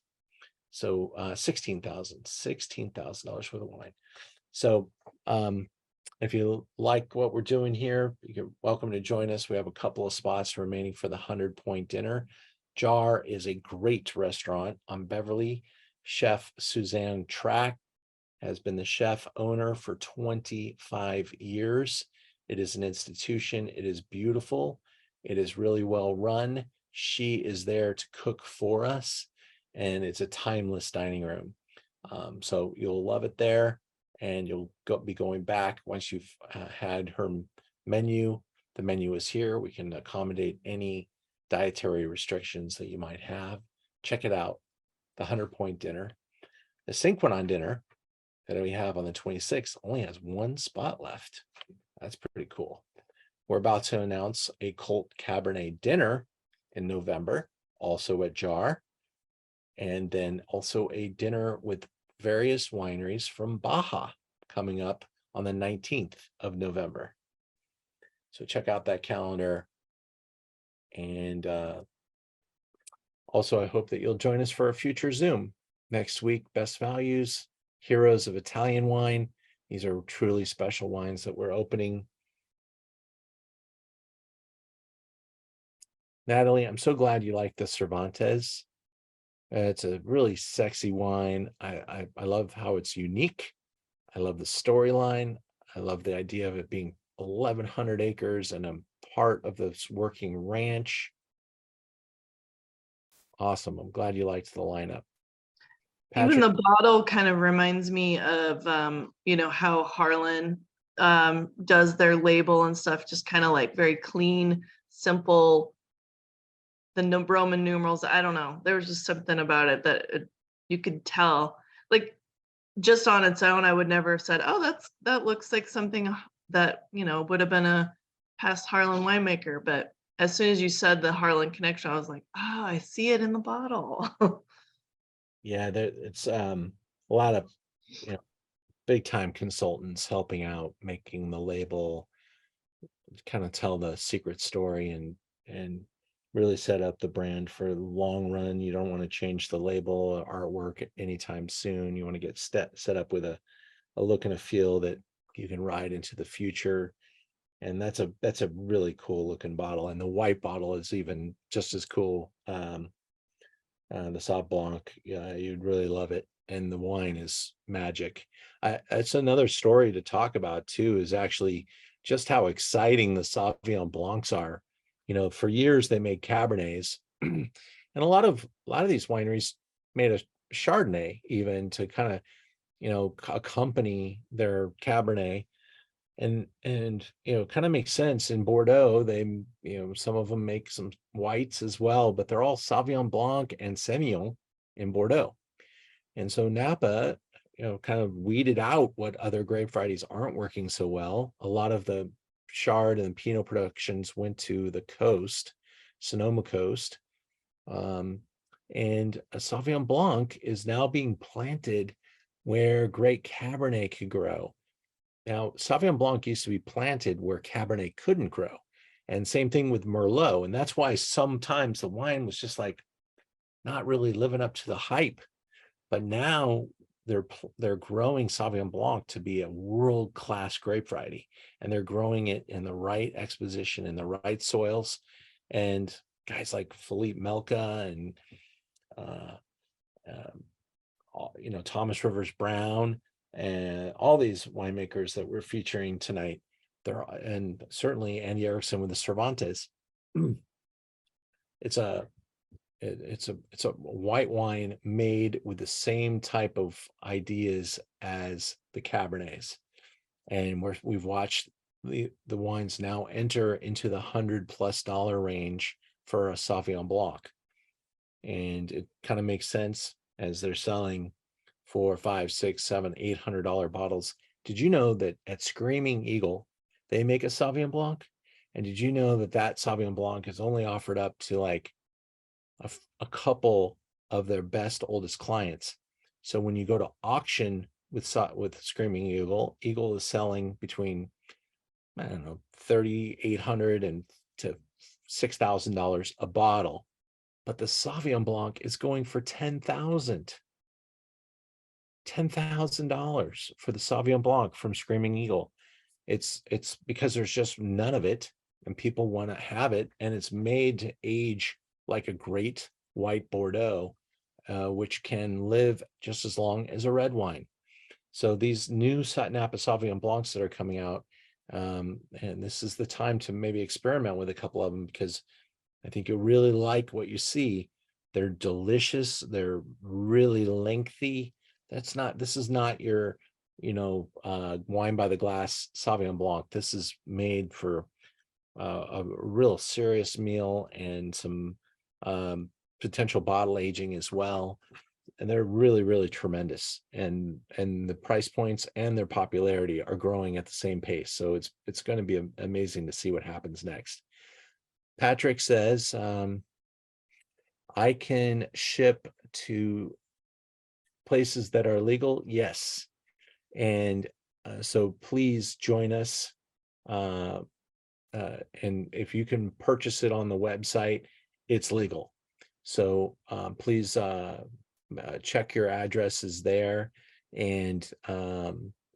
[SPEAKER 1] So $16,000 worth of wine. So if you like what we're doing here, you're welcome to join us. We have a couple of spots remaining for the 100-point dinner. Jar is a great restaurant on Beverly. Chef Suzanne Track has been the chef owner for 25 years. It is an institution. It is beautiful. It is really well run. She is there to cook for us, and it's a timeless dining room. So you'll love it there, and you'll be going back once you've had her menu. The menu is here. We can accommodate any dietary restrictions that you might have. Check it out, the 100-point dinner. The Synchronon dinner that we have on the 26th only has 1 spot left. That's pretty cool. We're about to announce a Cult Cabernet dinner in November, also at Jar, and then also a dinner with various wineries from Baja coming up on the 19th of November. So check out that calendar. And also, I hope that you'll join us for a future Zoom next week. Best Values, Heroes of Italian Wine. These are truly special wines that we're opening. Natalie, I'm so glad you like the Cervantes. It's a really sexy wine. I love how it's unique. I love the storyline. I love the idea of it being 1,100 acres and a part of this working ranch. Awesome. I'm glad you liked the lineup. Patrick?
[SPEAKER 2] Even the bottle kind of reminds me of, how Harlan does their label and stuff, just kind of like very clean, simple. The Roman numerals, I don't know. There was just something about it that you could tell. Like, just on its own, I would never have said, "Oh, that looks like something that would have been a past Harlan winemaker." But as soon as you said the Harlan connection, I was like, "Oh, I see it in the bottle."
[SPEAKER 1] Yeah, it's a lot of big time consultants helping out, making the label, kind of tell the secret story, and really set up the brand for the long run. You don't want to change the label or artwork anytime soon. You want to get set up with a a look and a feel that you can ride into the future. And that's a really cool looking bottle. And the white bottle is even just as cool. The Sauv Blanc, yeah, you'd really love it. And the wine is magic. It's another story to talk about too, is actually just how exciting the Sauvignon Blancs are. You know, for years they made Cabernets, and a lot of these wineries made a Chardonnay even to kind of, accompany their Cabernet. And kind of makes sense. In Bordeaux, some of them make some whites as well, but they're all Sauvignon Blanc and Semillon in Bordeaux. And so Napa, kind of weeded out what other grape varieties aren't working so well. A lot of the Chard and Pinot productions went to the coast, Sonoma coast. And a Sauvignon Blanc is now being planted where great Cabernet could grow. Now, Sauvignon Blanc used to be planted where Cabernet couldn't grow. And same thing with Merlot. And that's why sometimes the wine was just like not really living up to the hype. But now they're growing Sauvignon Blanc to be a world-class grape variety. And they're growing it in the right exposition, in the right soils. And guys like Philippe Melka and Thomas Rivers Brown, and all these winemakers that we're featuring tonight, and certainly Andy Erickson with the Cervantes. It's a white wine made with the same type of ideas as the Cabernets, and we've watched the wines now enter into the $100+ range for a Sauvignon Blanc, and it kind of makes sense as they're selling $400, $500, $600, $700, $800 bottles. Did you know that at Screaming Eagle, they make a Sauvignon Blanc? And did you know that Sauvignon Blanc is only offered up to like a couple of their best, oldest clients? So when you go to auction with Screaming Eagle, Eagle is selling between, I don't know, $3,800 and to $6,000 a bottle. But the Sauvignon Blanc is going for $10,000 for the Sauvignon Blanc from Screaming Eagle. It's because there's just none of it, and people want to have it, and it's made to age like a great white Bordeaux, which can live just as long as a red wine. So these new Napa Sauvignon Blancs that are coming out, and this is the time to maybe experiment with a couple of them, because I think you'll really like what you see. They're delicious. They're really lengthy. This is not your, wine by the glass Sauvignon Blanc. This is made for a real serious meal and some potential bottle aging as well. And they're really, really tremendous. And the price points and their popularity are growing at the same pace. So it's going to be amazing to see what happens next. Patrick says, I can ship to places that are legal. Yes. And so please join us. And if you can purchase it on the website, it's legal. So please check your addresses there, and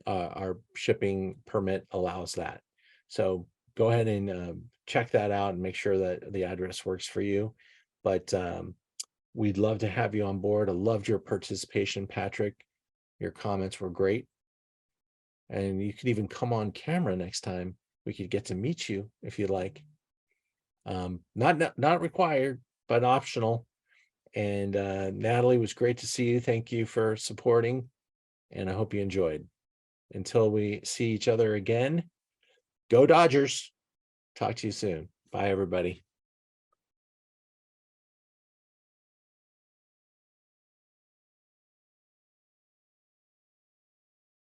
[SPEAKER 1] our shipping permit allows that. So go ahead and check that out and make sure that the address works for you. But we'd love to have you on board. I loved your participation, Patrick. Your comments were great. And you could even come on camera next time. We could get to meet you if you'd like. Not required, but optional. And Natalie, was great to see you. Thank you for supporting, and I hope you enjoyed. Until we see each other again, go Dodgers. Talk to you soon. Bye, everybody.